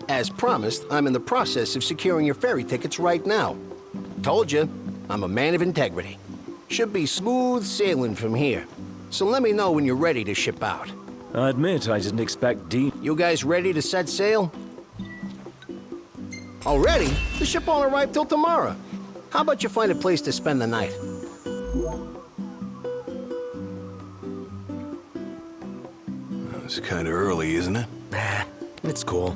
As promised, I'm in the process of securing your ferry tickets right now. Told you, I'm a man of integrity. Should be smooth sailing from here. So let me know when you're ready to ship out. I admit I didn't expect Dean. You guys ready to set sail? Already? The ship won't arrive till tomorrow. How about you find a place to spend the night? It's kind of early, isn't it? Nah, it's cool.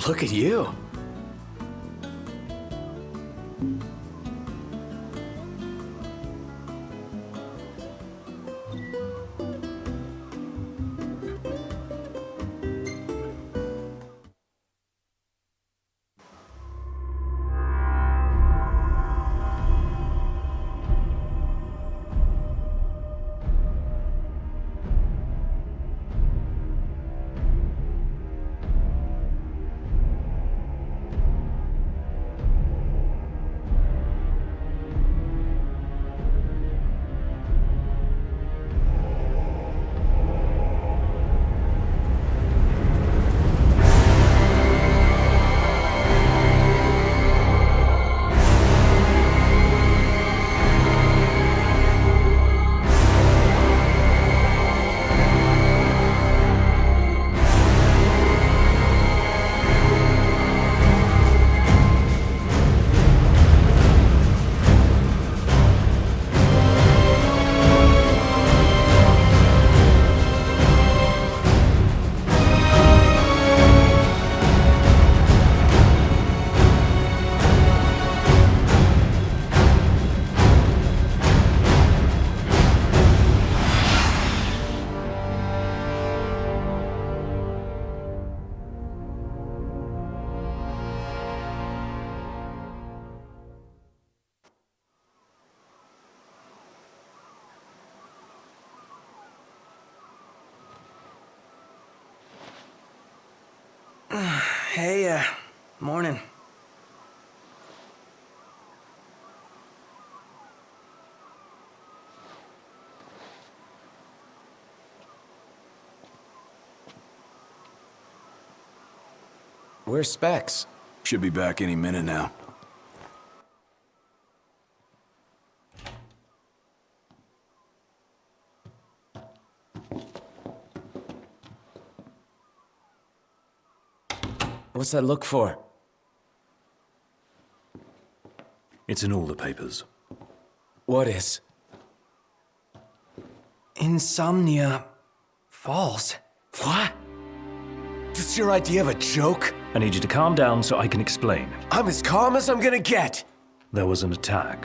Look at you. Hey, morning. Where's Specs? Should be back any minute now. What's that look for? It's in all the papers. What is? Insomnia Falls. What? This your idea of a joke? I need you to calm down so I can explain. I'm as calm as I'm gonna get! There was an attack.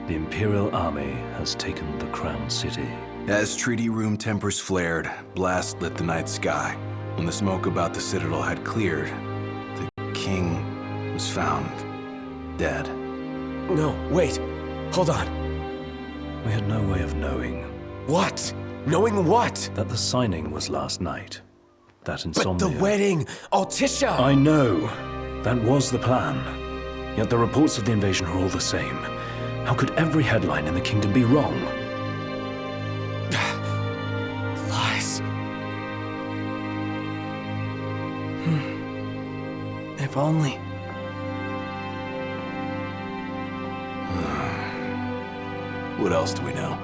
The Imperial Army has taken the Crown City. As treaty room tempers flared, blast lit the night sky. When the smoke about the Citadel had cleared, the king was found dead. No, wait. Hold on. We had no way of knowing What? Knowing what? that the signing was last night. That But insomnia... the wedding! Altissia! I know. That was the plan. Yet the reports of the invasion are all the same. How could every headline in the kingdom be wrong? Lies. If only. What else do we know?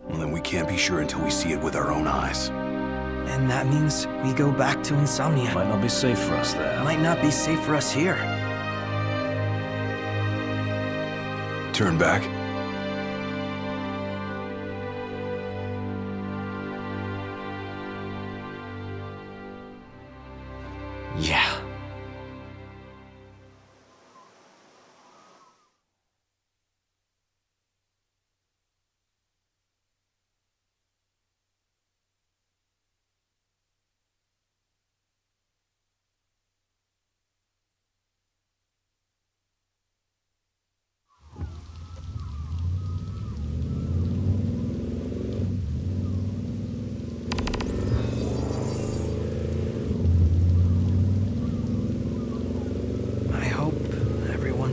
Well, then we can't be sure until we see it with our own eyes. And that means we go back to Insomnia. Might not be safe for us there. Might not be safe for us here. Turn back? Yeah.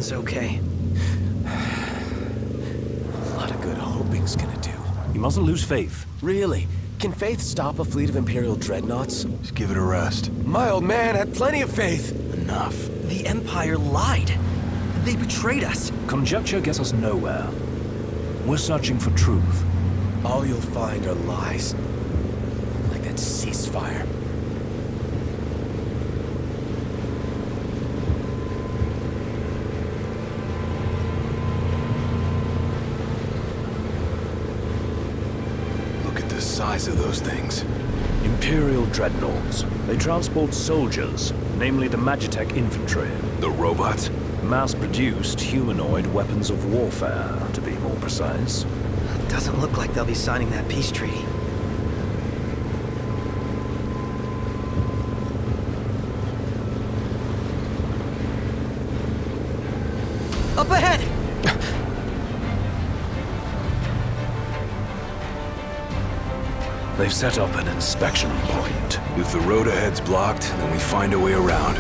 everyone's okay. A lot of good hoping's gonna do. You mustn't lose faith. Really? Can faith stop a fleet of Imperial dreadnoughts? Just give it a rest. My old man had plenty of faith. Enough. The Empire lied. They betrayed us. Conjecture gets us nowhere. We're searching for truth. All you'll find are lies. Like that ceasefire. Look at the size of those things. Imperial dreadnoughts. They transport soldiers, namely the Magitech infantry. The robots? Mass-produced humanoid weapons of warfare, to be more precise. It doesn't look like they'll be signing that peace treaty. Up ahead! They've set up an inspection point. If the road ahead's blocked, then we find a way around.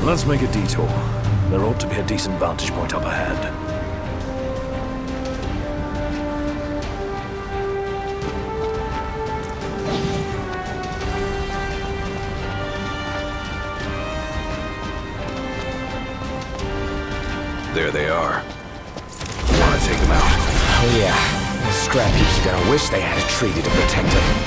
Let's make a detour. There ought to be a decent vantage point up ahead. There they are. Want to take them out? Oh yeah. The scrap heaps are gonna wish they had a treaty to protect them.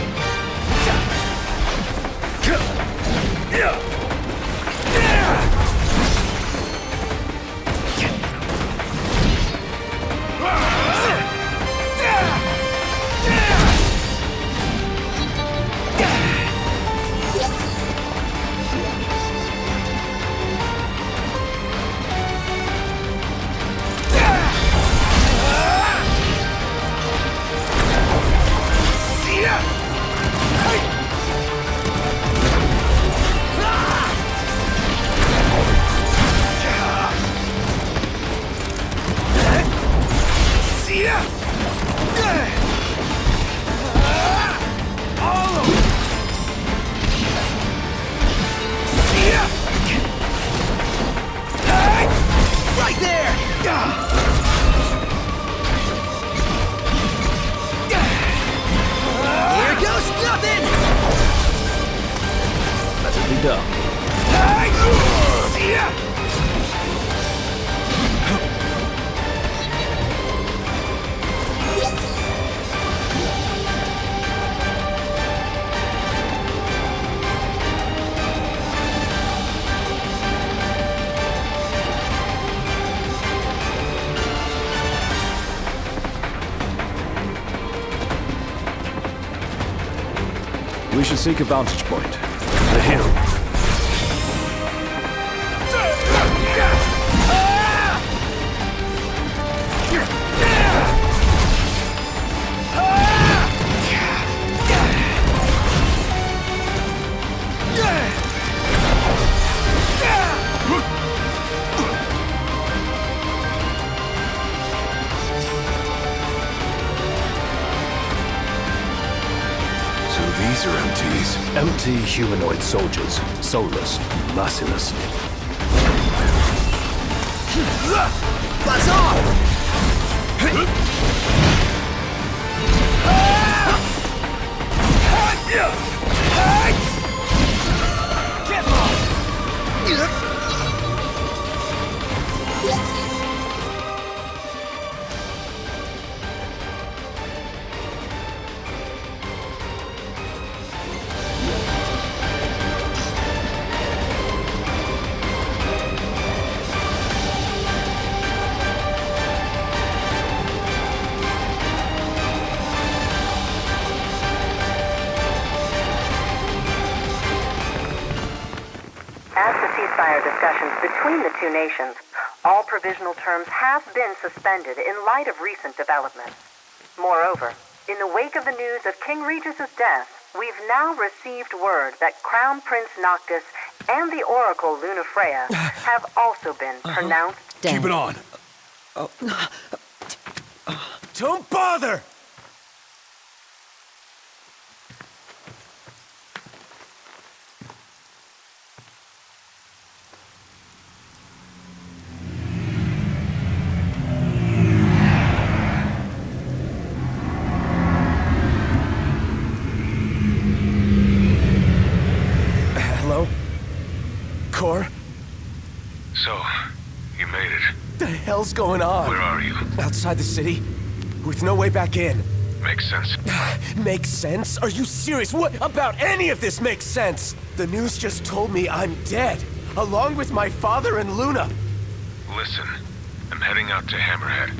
We should seek a vantage point. The hill. These are MTs. Empty humanoid soldiers. Soulless. Merciless. Buzz off! Get lost! As the ceasefire discussions between the two nations All provisional terms have been suspended in light of recent developments. Moreover, in the wake of the news of King Regis's death, we've now received word that Crown Prince Noctis and the Oracle Lunafreya have also been pronounced dead. Keep it on. Don't bother! Hello? Cor? So, you made it. The hell's going on? Where are you? Outside the city, with no way back in. Makes sense. Makes sense? Are you serious? What about any of this makes sense? The news just told me I'm dead, along with my father and Luna. Listen, I'm heading out to Hammerhead.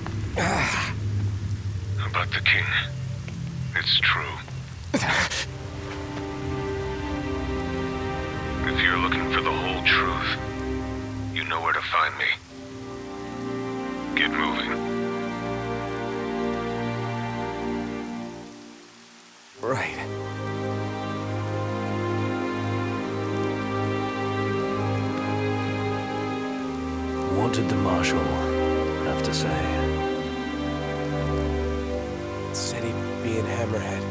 About the king. It's true. If you're looking for the whole truth, you know where to find me. Get moving. Right. What did the Marshal have to say? Said he'd be in Hammerhead.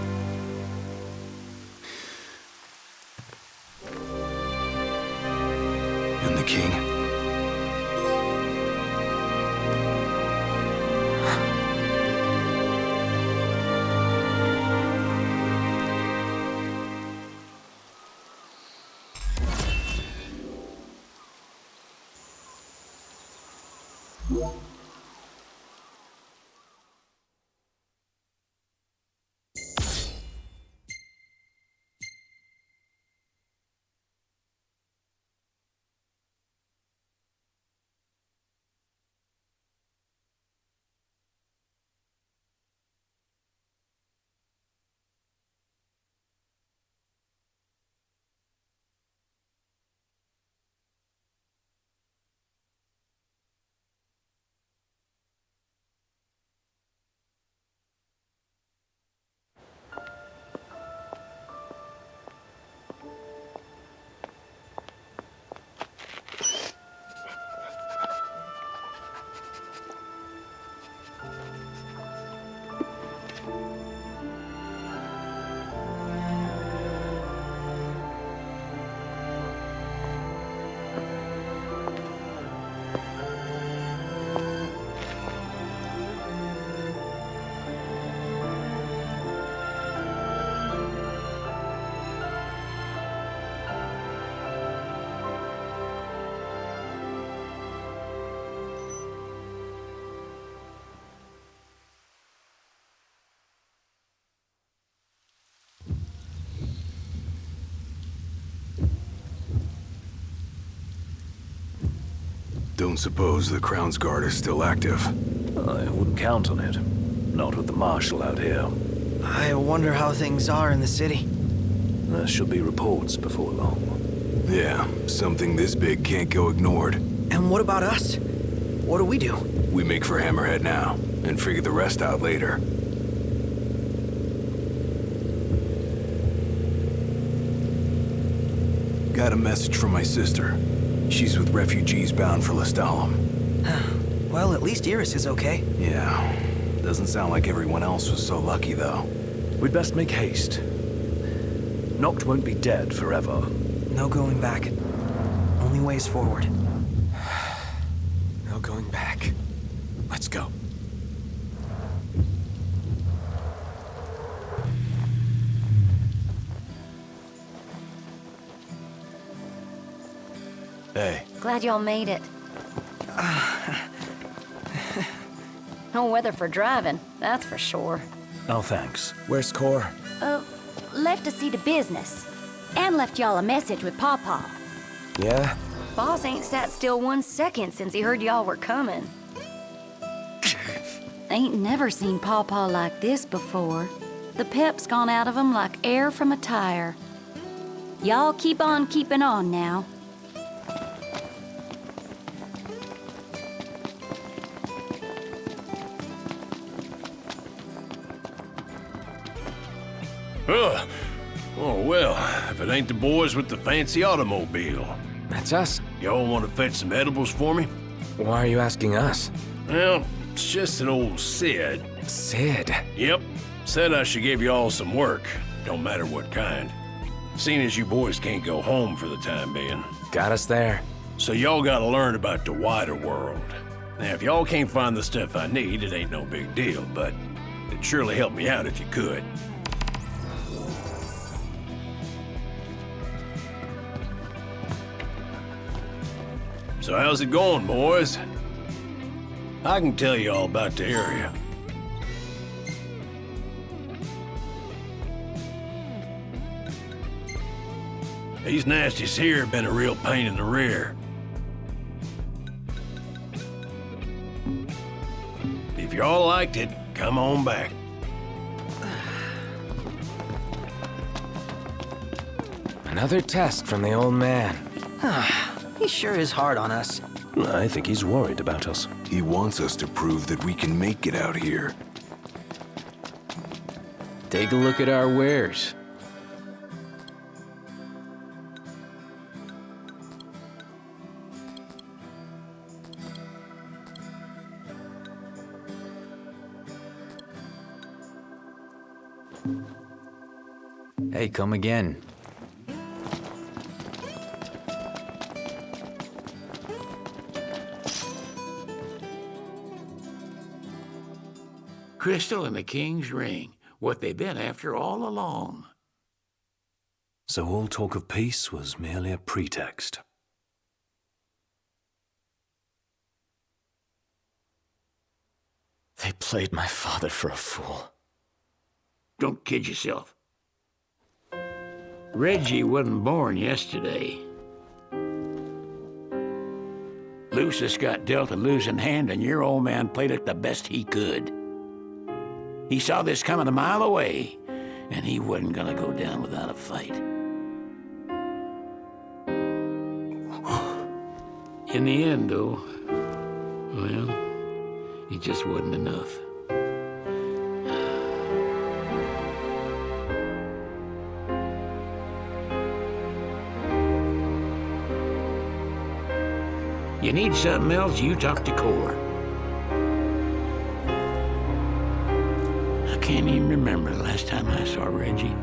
And the king? Don't suppose the Crown's Guard is still active? I wouldn't count on it. Not with the Marshal out here. I wonder how things are in the city. There should be reports before long. Yeah, something this big can't go ignored. And what about us? What do? We make for Hammerhead now, and figure the rest out later. Got a message from my sister. She's with refugees bound for Lestalem. Well, at least Iris is okay. Yeah, doesn't sound like everyone else was so lucky, though. We'd best make haste. Noct won't be dead forever. No going back. Only ways forward. No going back. Let's go. Hey. Glad y'all made it. No weather for driving, that's for sure. Oh, thanks. Where's Cor? Left to see to business. And left y'all a message with Pawpaw. Yeah? Boss ain't sat still 1 second since he heard y'all were coming. Ain't never seen Pawpaw like this before. The pep's gone out of him like air from a tire. Y'all keep on keeping on now. Oh, well, if it ain't the boys with the fancy automobile. That's us. Y'all want to fetch some edibles for me? Why are you asking us? Well, it's just an old Sid. Sid? Yep. Said I should give y'all some work. Don't matter what kind. Seeing as you boys can't go home for the time being. Got us there. So y'all gotta learn about the wider world. Now, if y'all can't find the stuff I need, it ain't no big deal, but it'd surely help me out if you could. So how's it going, boys? I can tell you all about the area. These nasties here have been a real pain in the rear. If y'all liked it, come on back. Another test from the old man. He sure is hard on us. I think he's worried about us. He wants us to prove that we can make it out here. Take a look at our wares. Hey, come again. Crystal and the King's Ring, what they've been after all along. So all talk of peace was merely a pretext. They played my father for a fool. Don't kid yourself. Reggie wasn't born yesterday. Lucis got dealt a losing hand, and your old man played it the best he could. He saw this coming a mile away, and he wasn't gonna go down without a fight. In the end, though, well, it just wasn't enough. You need something else, you talk to Core. I can't even remember the last time I saw Reggie.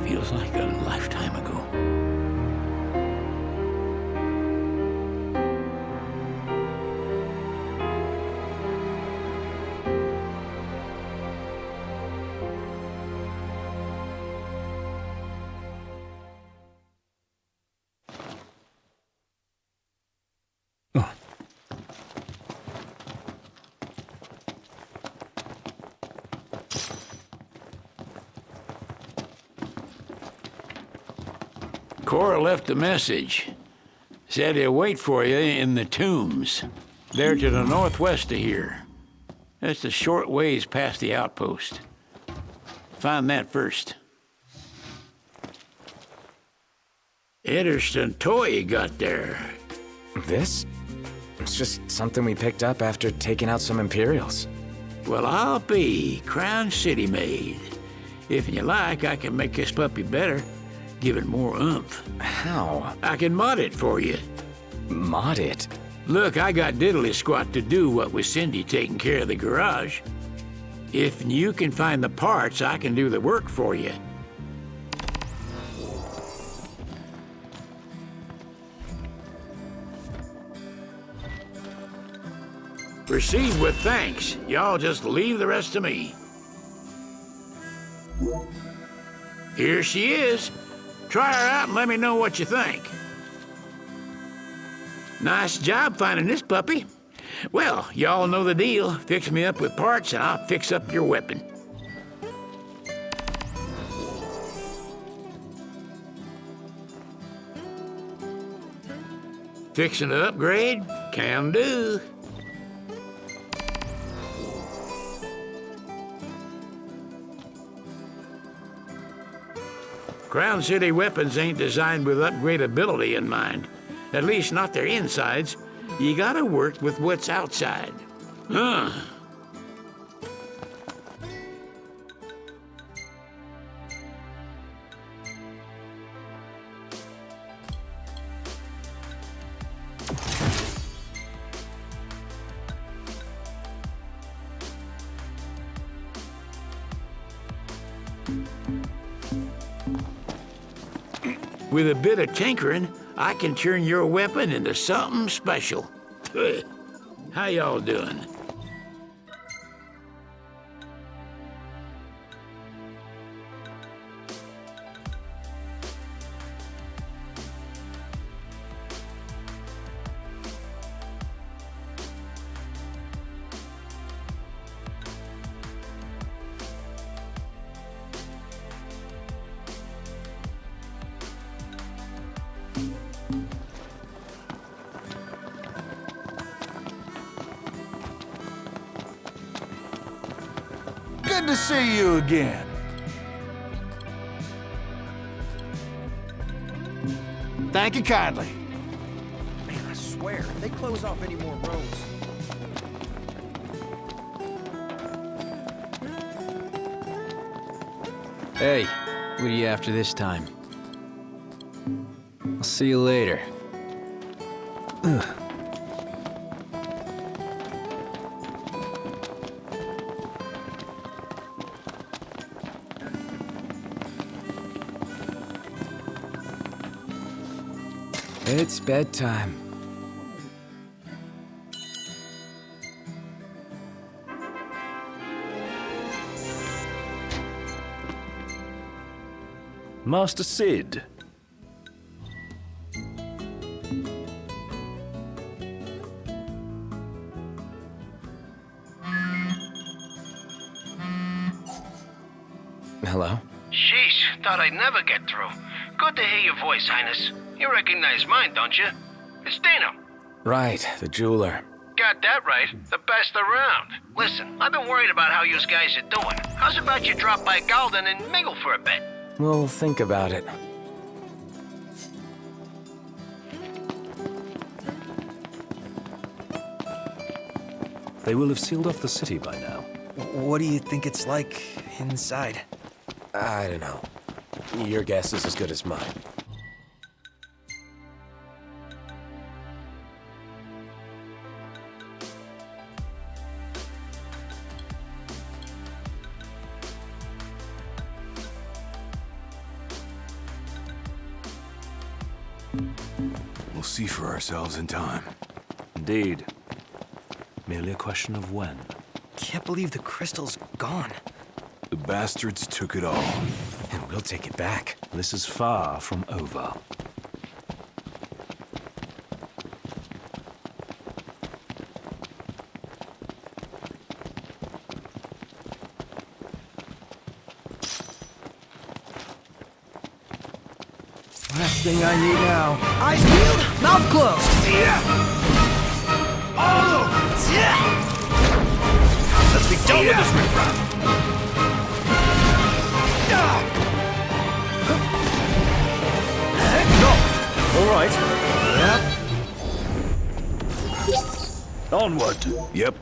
Feels like a lifetime ago. Cora left a message. Said he'll wait for you in the tombs. They're to the northwest of here. That's a short ways past the outpost. Find that first. Interesting toy you got there. This? It's just something we picked up after taking out some Imperials. Well, I'll be Crown City made. If you like, I can make this puppy better. Give it more oomph. How? I can mod it for you. Mod it? Look, I got diddly squat to do what with Cindy taking care of the garage. If you can find the parts, I can do the work for you. Receive with thanks. Y'all just leave the rest to me. Here she is. Try her out and let me know what you think. Nice job finding this puppy. Well, y'all know the deal. Fix me up with parts and I'll fix up your weapon. Fixing to upgrade? Can do. Crown City weapons ain't designed with upgradability in mind. At least not their insides. You gotta work with what's outside. With a bit of tinkering, I can turn your weapon into something special. How y'all doing? Good to see you again. Thank you kindly. Man, I swear, if they close off any more roads. Hey, what are you after this time? I'll see you later. It's bedtime. Master Sid. Hello? Sheesh, thought I'd never get through. Good to hear your voice, Highness. You recognize mine, don't you? It's Dino. Right, the jeweler. Got that right. The best around. Listen, I've been worried about how you guys are doing. How's about you drop by Galden and mingle for a bit? We'll think about it. They will have sealed off the city by now. What do you think it's like inside? I don't know. Your guess is as good as mine. We'll see for ourselves in time. Indeed. Merely a question of when. Can't believe the crystal's gone. The bastards took it all. And we'll take it back. This is far from over. Last thing I need now. Eyes peeled, mouth closed. All over! Let's be done with this riffraff! All right. Yep. Onward. Yep.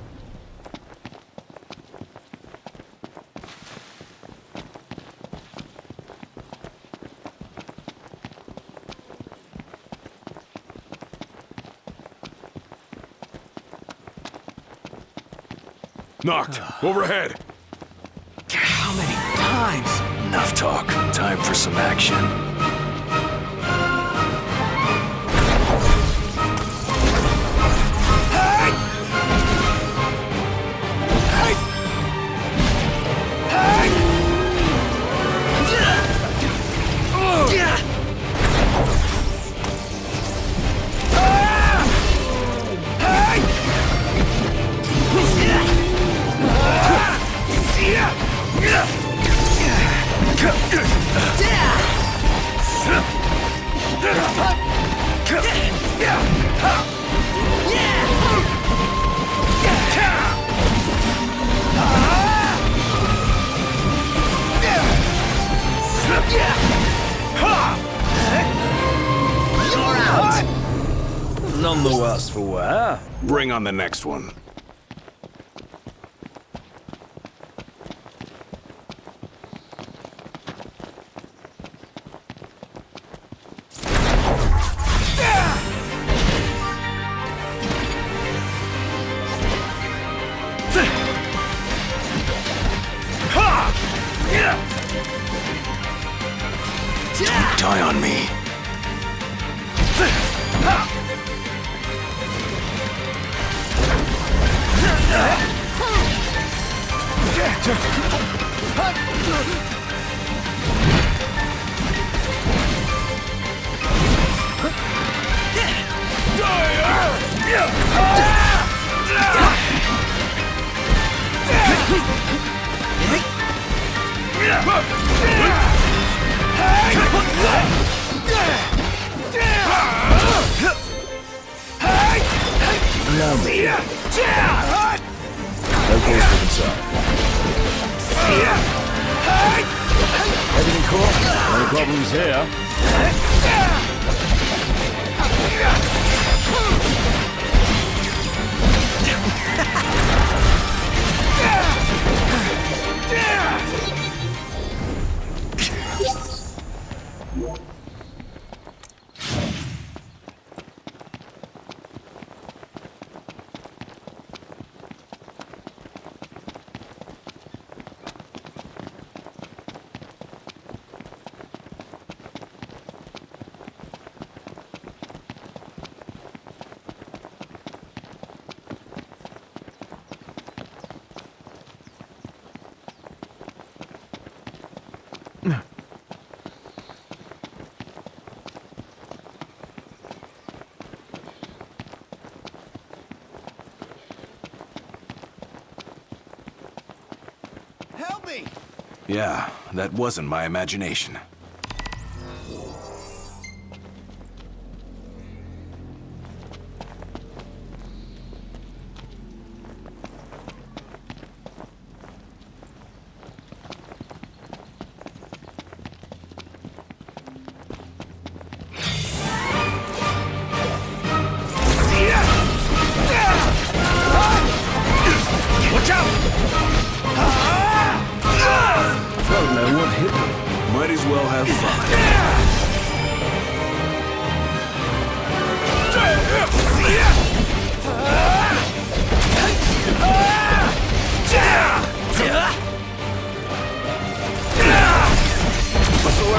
Knocked. Overhead. How many times? Enough talk. Time for some action. None the worse for wear. Bring on the next one. Don't die on me. Okay, step inside. Everything cool? No problems here. Help me! Yeah, that wasn't my imagination. Watch out! Don't know what hit me. Might as well have fun.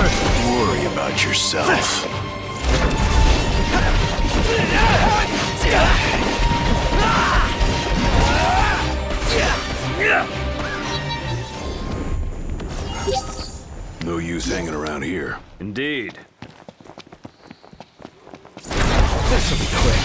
Don't worry about yourself. No use hanging around here. Indeed. This'll be quick.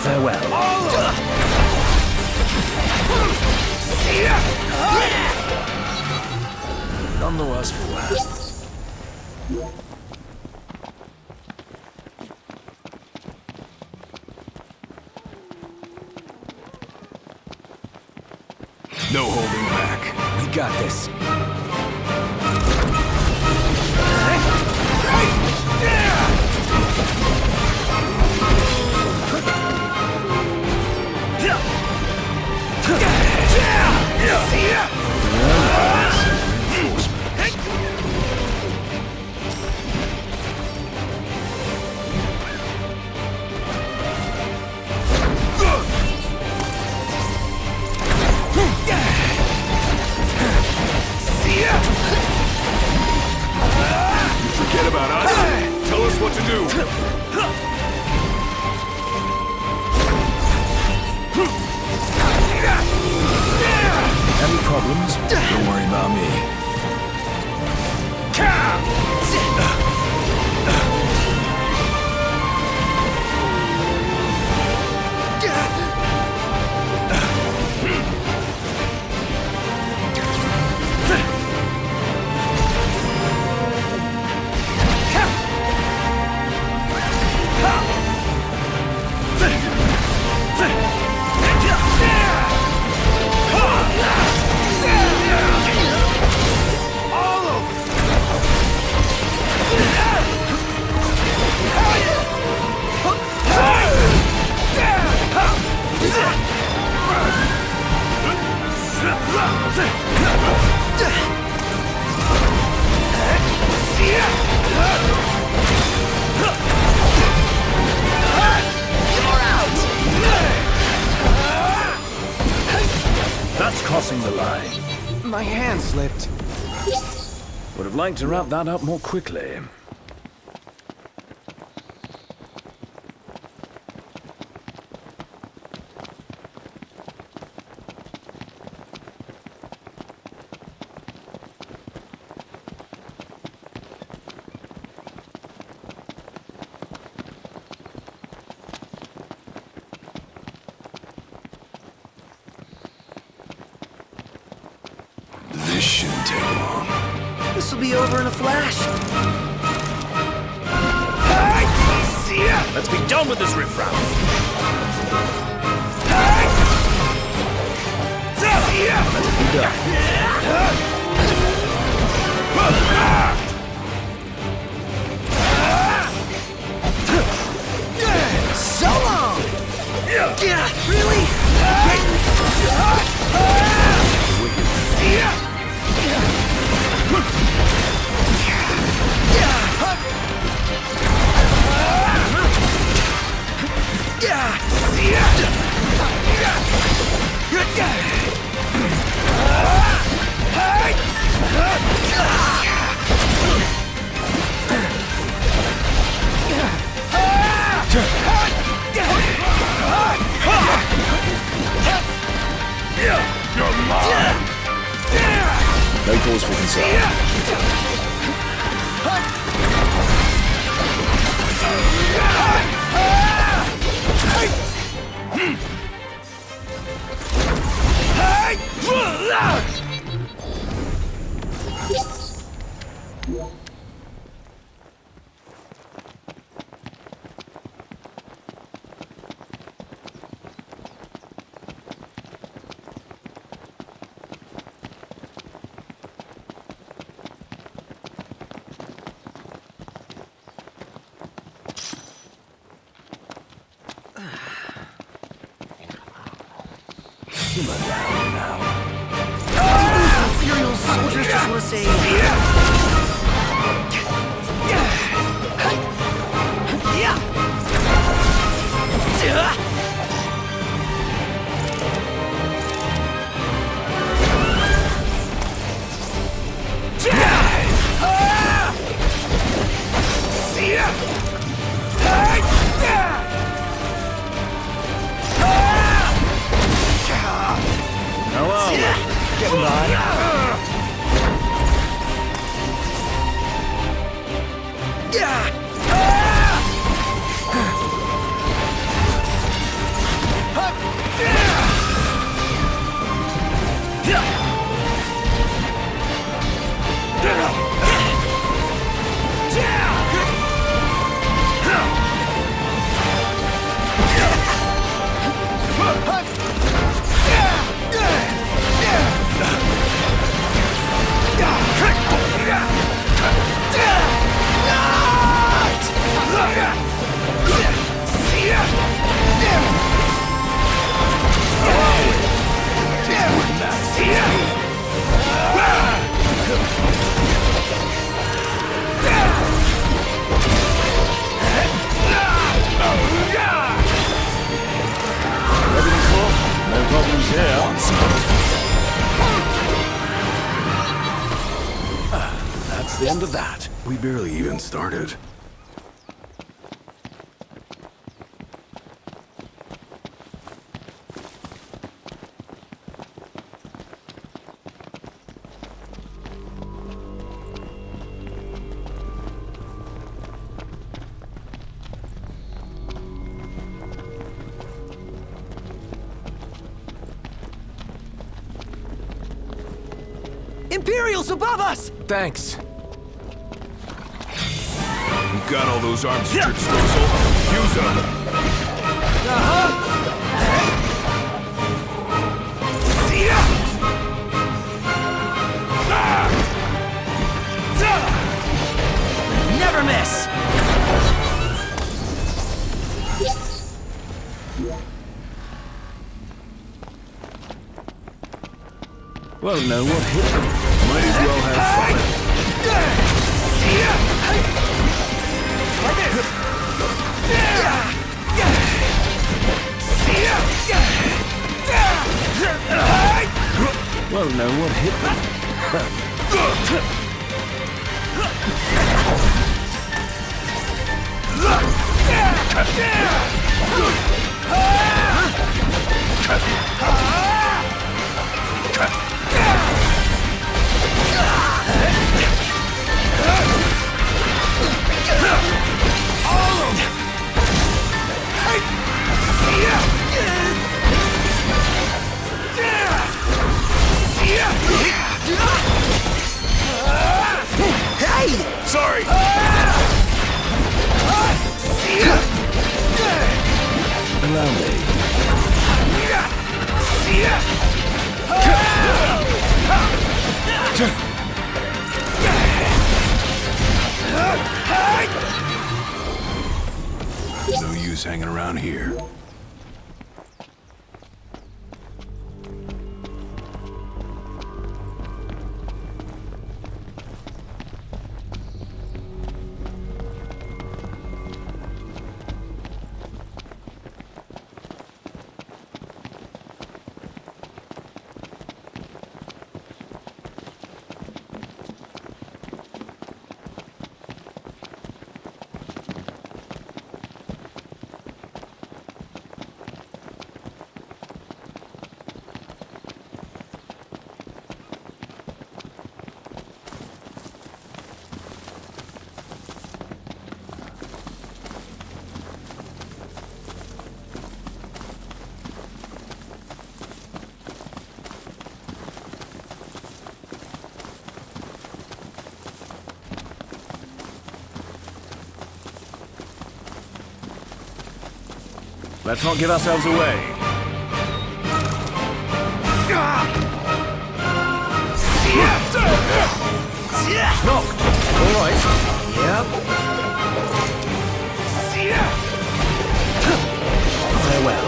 Farewell. None the worse for wear. No holding back. We got this. Forget about us. Tell us what to do. Any problems? Don't worry about me. My hand slipped. Would have liked to wrap that up more quickly. This shouldn't take long. This'll be over in a flash. Let's be done with this riffraff. Let's be done. So long! Yeah, really? You're mine! No cause for concern. Simmer down now. Imperial soldiers just want to say... Getting by. That's the end of that. We barely even started. Imperials above us! Thanks. You've got all those arms at your disposal. Use them. Never miss! Won't know what hit them. Might as well have fun. Won't know what Sorry! Allow me. No use hanging around here. Let's not give ourselves away. Knocked. All right. Yep. Farewell.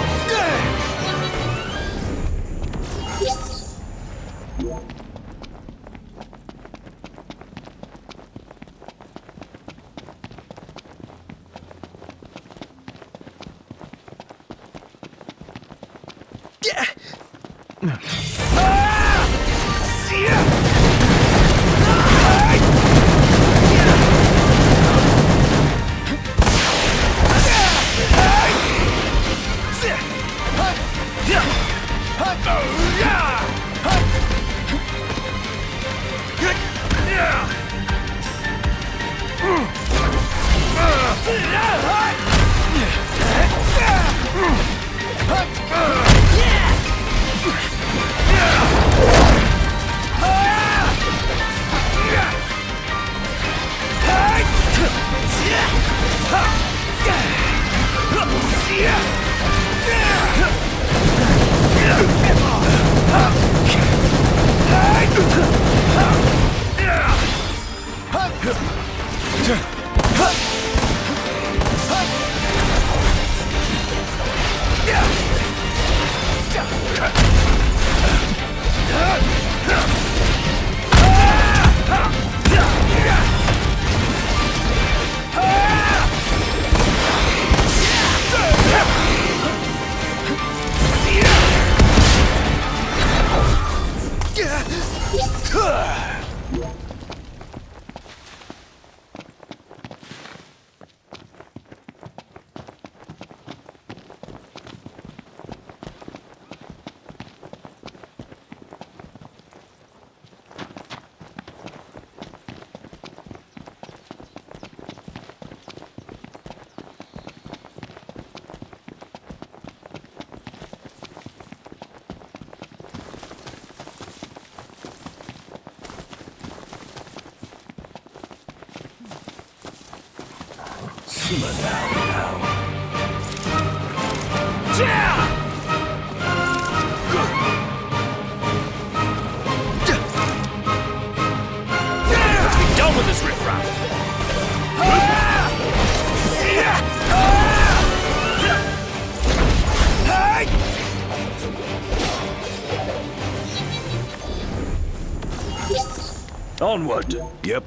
Onward. Yep.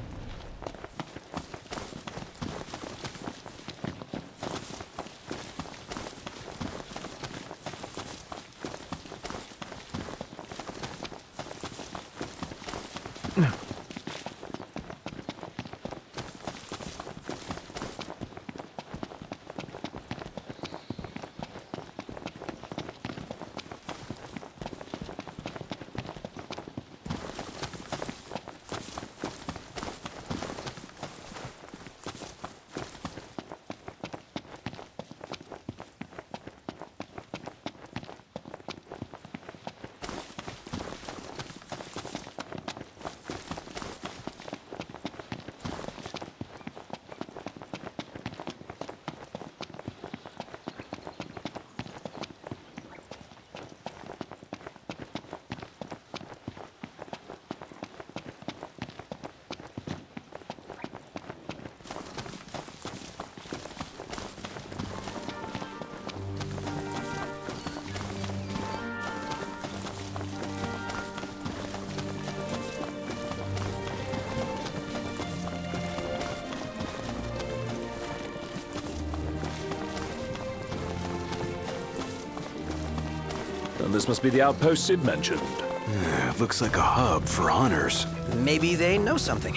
And this must be the outpost Sid mentioned. Looks like a hub for hunters. Maybe they know something.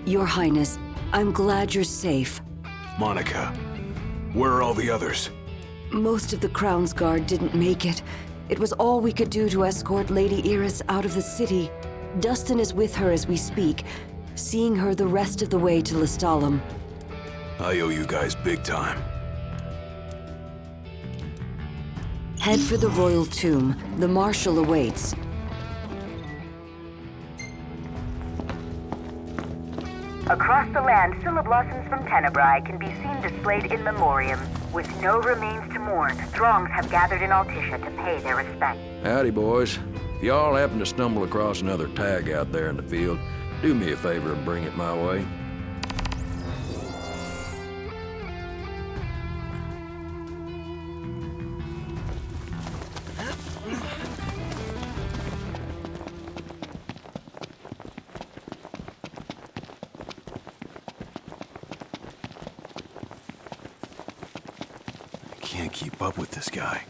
Your Highness, I'm glad you're safe. Monica, where are all the others? Most of the Crown's Guard didn't make it. It was all we could do to escort Lady Iris out of the city. Dustin is with her as we speak, seeing her the rest of the way to Lestalem. I owe you guys big time. Head for the royal tomb. The Marshal awaits. Across the land, blossoms from Tenebrae can be seen displayed in memoriam. With no remains to mourn, throngs have gathered in Altissia to pay their respect. Howdy, boys. If y'all happen to stumble across another tag out there in the field, do me a favor and bring it my way. Can't keep up with this guy.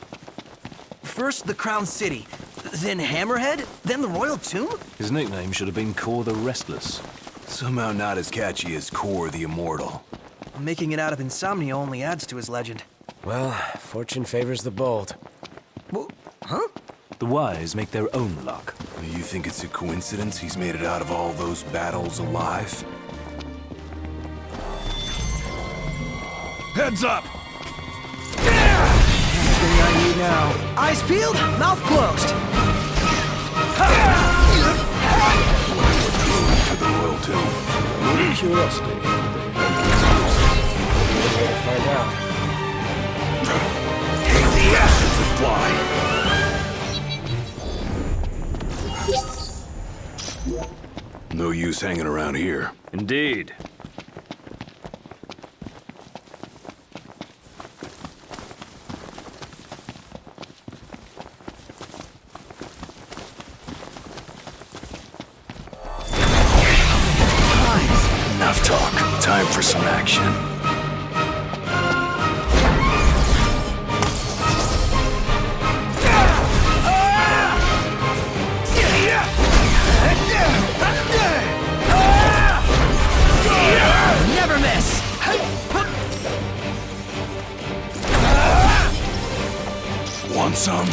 First the Crown City, then Hammerhead, then the Royal Tomb? His nickname should have been Kor the Restless. Somehow not as catchy as Kor the Immortal. Making it out of insomnia only adds to his legend. Well, fortune favors the bold. Huh? The wise make their own luck. You think it's a coincidence he's made it out of all those battles alive? Heads up! Everything I need now. Eyes peeled, mouth closed. To the Royal Tomb. Out of curiosity. Way to find out. Hate the ashes that fly. No use hanging around here. Indeed. Enough talk. Time for some action. Never miss. Want some?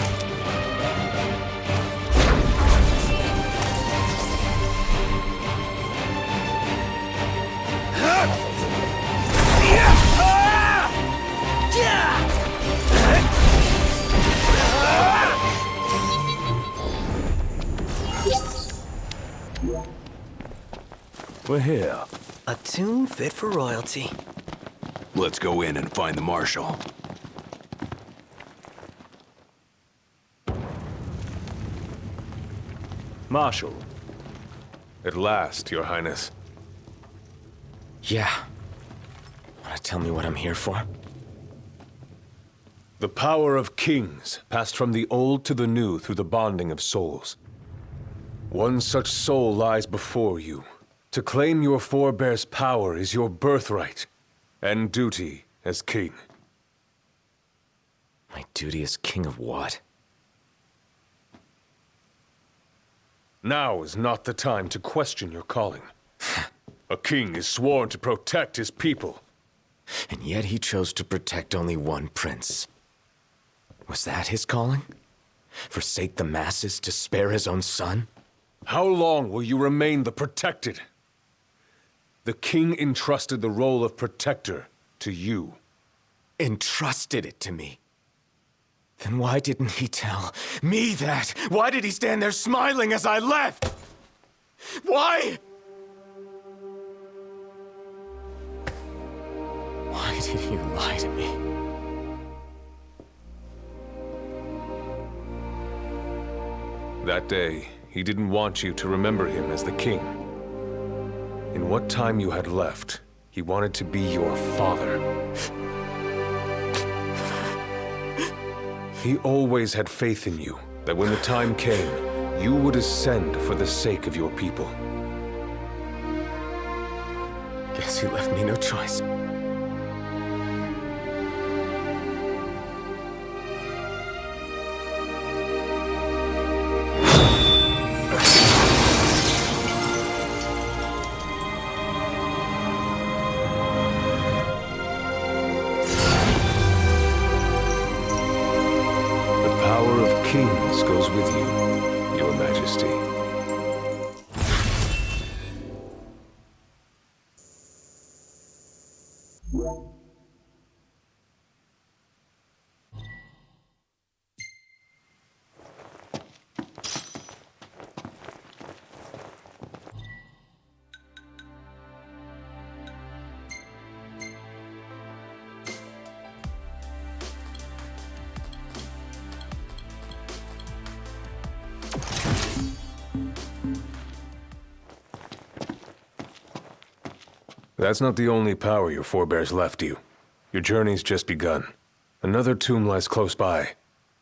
We're here. A tomb fit for royalty. Let's go in and find the Marshal. Marshal. At last, Your Highness. Yeah. Wanna tell me what I'm here for? The power of kings passed from the old to the new through the bonding of souls. One such soul lies before you, To claim your forebear's power is your birthright and duty as king. My duty as king of what? Now is not the time to question your calling. A king is sworn to protect his people. And yet he chose to protect only one prince. Was that his calling? Forsake the masses to spare his own son? How long will you remain the protected? The king entrusted the role of protector to you. Entrusted it to me? Then why didn't he tell me that? Why did he stand there smiling as I left? Why? Why did he lie to me? That day, he didn't want you to remember him as the king. In what time you had left, he wanted to be your father. He always had faith in you, that when the time came, you would ascend for the sake of your people. Guess he left me no choice. Kings goes with you, Your Majesty. That's not the only power your forebears left you. Your journey's just begun. Another tomb lies close by.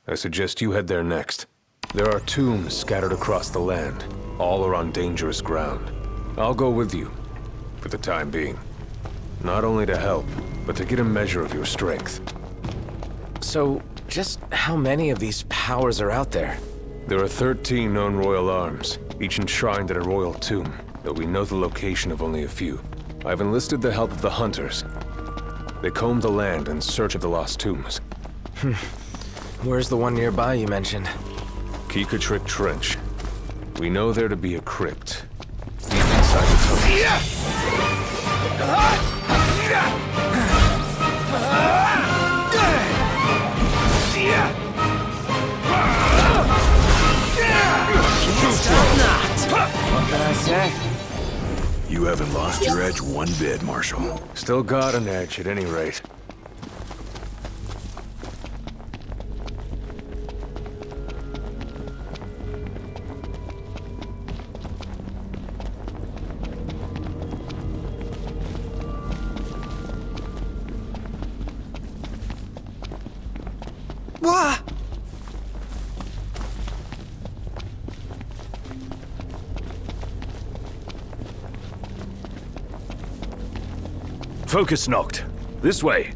I suggest you head there next. There are tombs scattered across the land. All are on dangerous ground. I'll go with you, for the time being. Not only to help, but to get a measure of your strength. So, just how many of these powers are out there? There are 13 known royal arms, each enshrined at a royal tomb, though we know the location of only a few. I've enlisted the help of the hunters. They comb the land in search of the lost tombs. Where's the one nearby you mentioned? Keekatrick Trench. We know there to be a crypt, deep inside the tunnels. What can I say? You haven't lost your edge one bit, Marshal. Still got an edge at any rate. Focus, Noct. This way.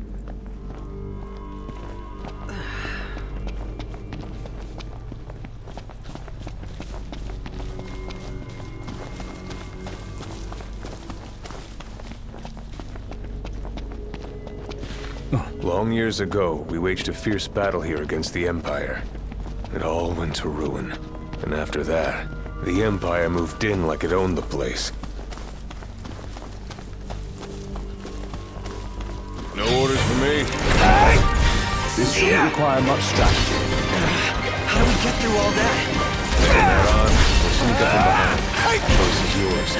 Long years ago, we waged a fierce battle here against the Empire. It all went to ruin. And after that, the Empire moved in like it owned the place. No orders for me. This shouldn't require much strategy. How do we get through all that? Turn that on. We'll sneak up from behind. Choice is yours.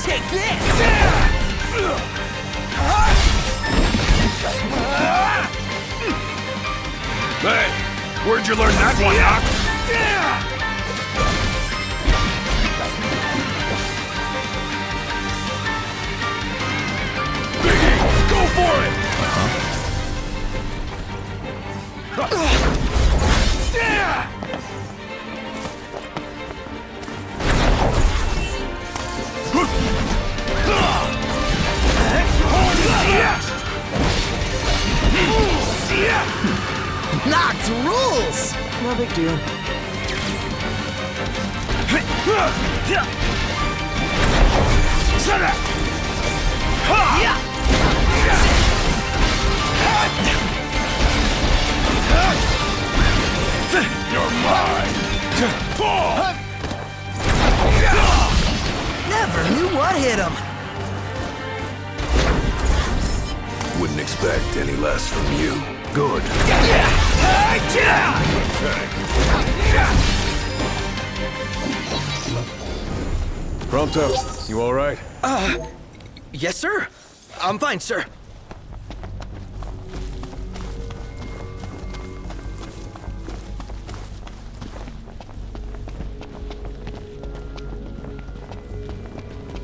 Take this! Hey, where'd you learn that one, Doc? Biggie, go Locked rules! No big deal. You're mine! Never knew what hit him. Wouldn't expect any less from you. Good. Prompto, you all right? Yes, sir. I'm fine, sir.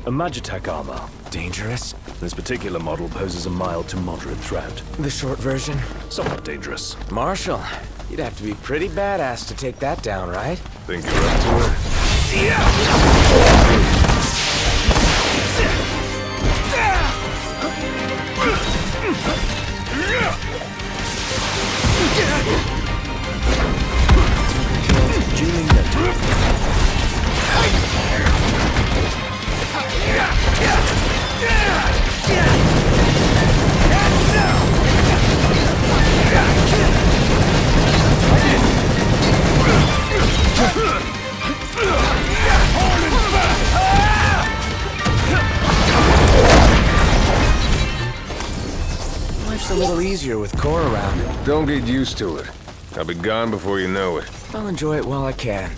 A Magitech armor. Dangerous? This particular model poses a mild to moderate threat. The short version? Somewhat dangerous. Marshall, you'd have to be pretty badass to take that down, right? Think you're up to it? Life's a little easier with Core around. Don't get used to it. I'll be gone before you know it. I'll enjoy it while I can.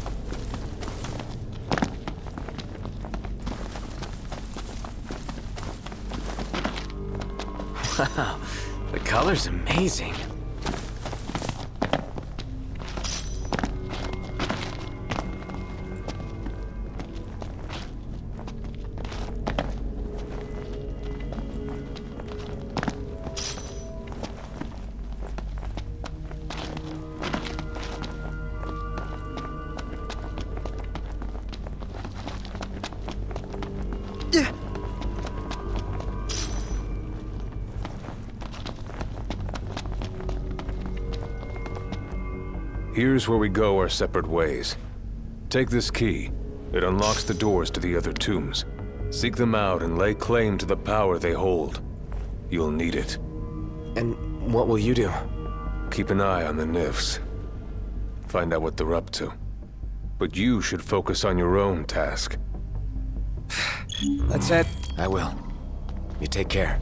Wow, the color's amazing. Here's where we go our separate ways. Take this key. It unlocks the doors to the other tombs. Seek them out and lay claim to the power they hold. You'll need it. And what will you do? Keep an eye on the Nifs. Find out what they're up to. But you should focus on your own task. That's it. I will. You take care.